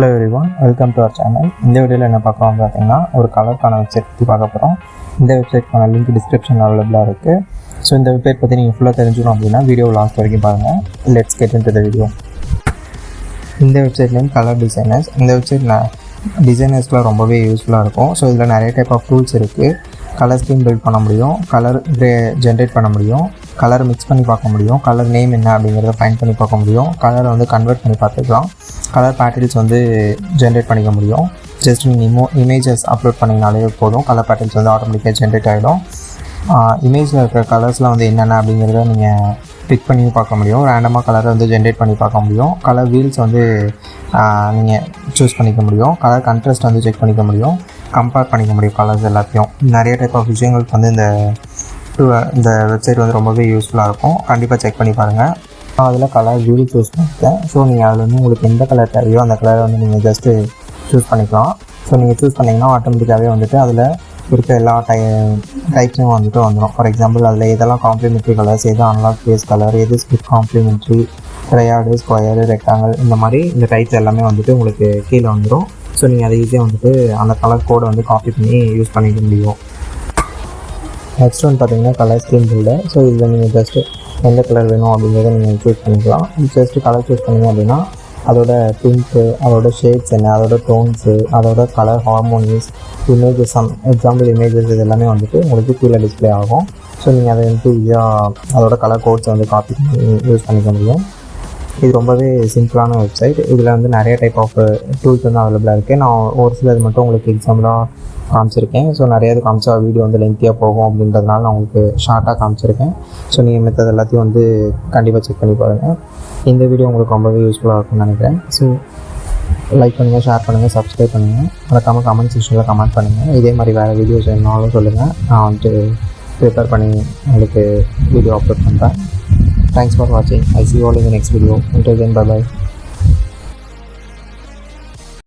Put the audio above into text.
Hello everyone, welcome to our channel. இந்த வீடியோவில் என்ன பார்க்குறோம் பார்த்தீங்கன்னா ஒரு கலருக்கான வெப்சைட் பற்றி பார்க்க போகிறோம். இந்த வெப்சைட்க்கான லிங்க் டிஸ்கிரிப்ஷனில் அவைலபிளாக இருக்குது. ஸோ இந்த வெப்சைட் பற்றி நீங்கள் ஃபுல்லாக தெரிஞ்சுக்கணும் அப்படின்னா வீடியோ லாஸ்ட் வரைக்கும் பாருங்கள். Let's get into the video. இந்த வெப்சைட் நேம் கலர் டிசைனர்ஸ். இந்த வெப்சைட் டிசைனர்ஸ்க்குலாம் ரொம்பவே யூஸ்ஃபுல்லாக இருக்கும். ஸோ இதில் நிறைய டைப் ஆஃப் டூல்ஸ் இருக்குது. கலர் ஸ்கீம் பில்ட் பண்ண முடியும், கலர் ஜென்ரேட் பண்ண முடியும், கலர் மிக்ஸ் பண்ணி பார்க்க முடியும், கலர் நேம் என்ன அப்படிங்கிறத ஃபைண்ட் பண்ணி பார்க்க முடியும், கலரை வந்து கன்வெர்ட் பண்ணி பார்த்துக்கலாம், கலர் பேட்டர்ன்ஸ் வந்து ஜென்ரேட் பண்ணிக்க முடியும். ஜஸ்ட் நீங்கள் இமேஜஸ் அப்லோட் பண்ணிங்கனாலே போதும், கலர் பேட்டர்ன்ஸ் வந்து ஆட்டோமேட்டிக்காக ஜென்ரேட் ஆகிடும். இமேஜில் இருக்கிற கலர்ஸ்லாம் வந்து என்னென்ன அப்படிங்கிறத நீங்கள் பிக் பண்ணி பார்க்க முடியும். ரேண்டமாக கலரை வந்து ஜென்ரேட் பண்ணி பார்க்க முடியும். கலர் வீல்ஸ் வந்து நீங்கள் சூஸ் பண்ணிக்க முடியும். கலர் கண்ட்ராஸ்ட் வந்து செக் பண்ணிக்க முடியும். கம்பேர் பண்ணிக்க முடியும் கலர்ஸ் எல்லாத்தையும். நிறைய டைப் ஆஃப் விஷயங்களுக்கு வந்து இந்த வெப்சைட் வந்து ரொம்பவே யூஸ்ஃபுல்லாக இருக்கும். கண்டிப்பாக செக் பண்ணி பாருங்கள். அதில் கலர் வீல் சூஸ் பண்ணிட்டேன். ஸோ நீங்கள் அதில் வந்து உங்களுக்கு எந்த கலர் தேவையோ அந்த கலரை வந்து நீங்கள் ஜஸ்ட்டு சூஸ் பண்ணிக்கலாம். ஸோ நீங்கள் சூஸ் பண்ணிங்கன்னா ஆட்டோமேட்டிக்காகவே வந்துட்டு அதில் இருக்க எல்லா டைப்ஸும் வந்துட்டு வந்துடும். ஃபார் எக்ஸாம்பிள் அதில் எதெல்லாம் காம்ப்ளிமெண்ட்ரி கலர்ஸ், எது அன்லாக் பேஸ் கலர், எது ஸ்கிப் காம்ப்ளிமெண்ட்ரி, ட்ரையாடு, ஸ்கொயரு, ரெக்டாங்கிள், இந்த மாதிரி இந்த டைப்ஸ் எல்லாமே வந்துட்டு உங்களுக்கு கீழே வந்துடும். ஸோ நீங்கள் அதை ஈஸியாக வந்துட்டு அந்த கலர் கோடை வந்து காப்பி பண்ணி யூஸ் பண்ணிக்க முடியும். நெக்ஸ்ட் வந்து பார்த்தீங்கன்னா கலர் ஸ்கீம் பில்டர். ஸோ இதில் நீங்கள் ஜஸ்ட்டு எந்த கலர் வேணும் அப்படிங்கிறத நீங்கள் சூஸ் பண்ணிக்கலாம். ஜஸ்ட்டு கலர் சூஸ் பண்ணிங்க அப்படின்னா அதோட பிங்க்கு, அதோட ஷேட்ஸ் என்ன, அதோட டோன்ஸு, அதோட colour harmonies, images, example images, இது எல்லாமே வந்துட்டு உங்களுக்கு கீழே டிஸ்பிளே ஆகும். ஸோ நீங்கள் அதை வந்துட்டு ஈஸியாக அதோட கலர் கோட்ஸை வந்து காப்பி பண்ணி யூஸ் பண்ணிக்க முடியும். இது ரொம்பவே சிம்பிளான வெப்சைட். இதில் வந்து நிறைய டைப் ஆஃப் டூல்ஸ் வந்து அவைலபிளாக இருக்குது. நான் ஒரு சிலது மட்டும் உங்களுக்கு எக்ஸாம்பிளாக காமிச்சிருக்கேன். ஸோ நிறைய இது காமிச்சா வீடியோ வந்து லென்த்தியாக போகும் அப்படின்றதுனால நான் உங்களுக்கு ஷார்ட்டாக காமிச்சிருக்கேன். ஸோ நீங்கள் மெத்தட் எல்லாத்தையும் வந்து கண்டிப்பாக செக் பண்ணி பாருங்கள். இந்த வீடியோ உங்களுக்கு ரொம்பவே யூஸ்ஃபுல்லாக இருக்கும்னு நினைக்கிறேன். ஸோ லைக் பண்ணுங்கள், ஷேர் பண்ணுங்கள், சப்ஸ்கிரைப் பண்ணுங்கள். மறக்காமல் கமெண்ட் செக்ஷனில் கமெண்ட் பண்ணுங்கள். இதே மாதிரி வேறு வீடியோஸ் வேணுனாலும் சொல்லுங்கள். நான் வந்துட்டு ப்ரிப்பேர் பண்ணி உங்களுக்கு வீடியோ அப்லோட் பண்ணுறேன். Thanks for watching. I see you all in the next video. Until then, bye bye.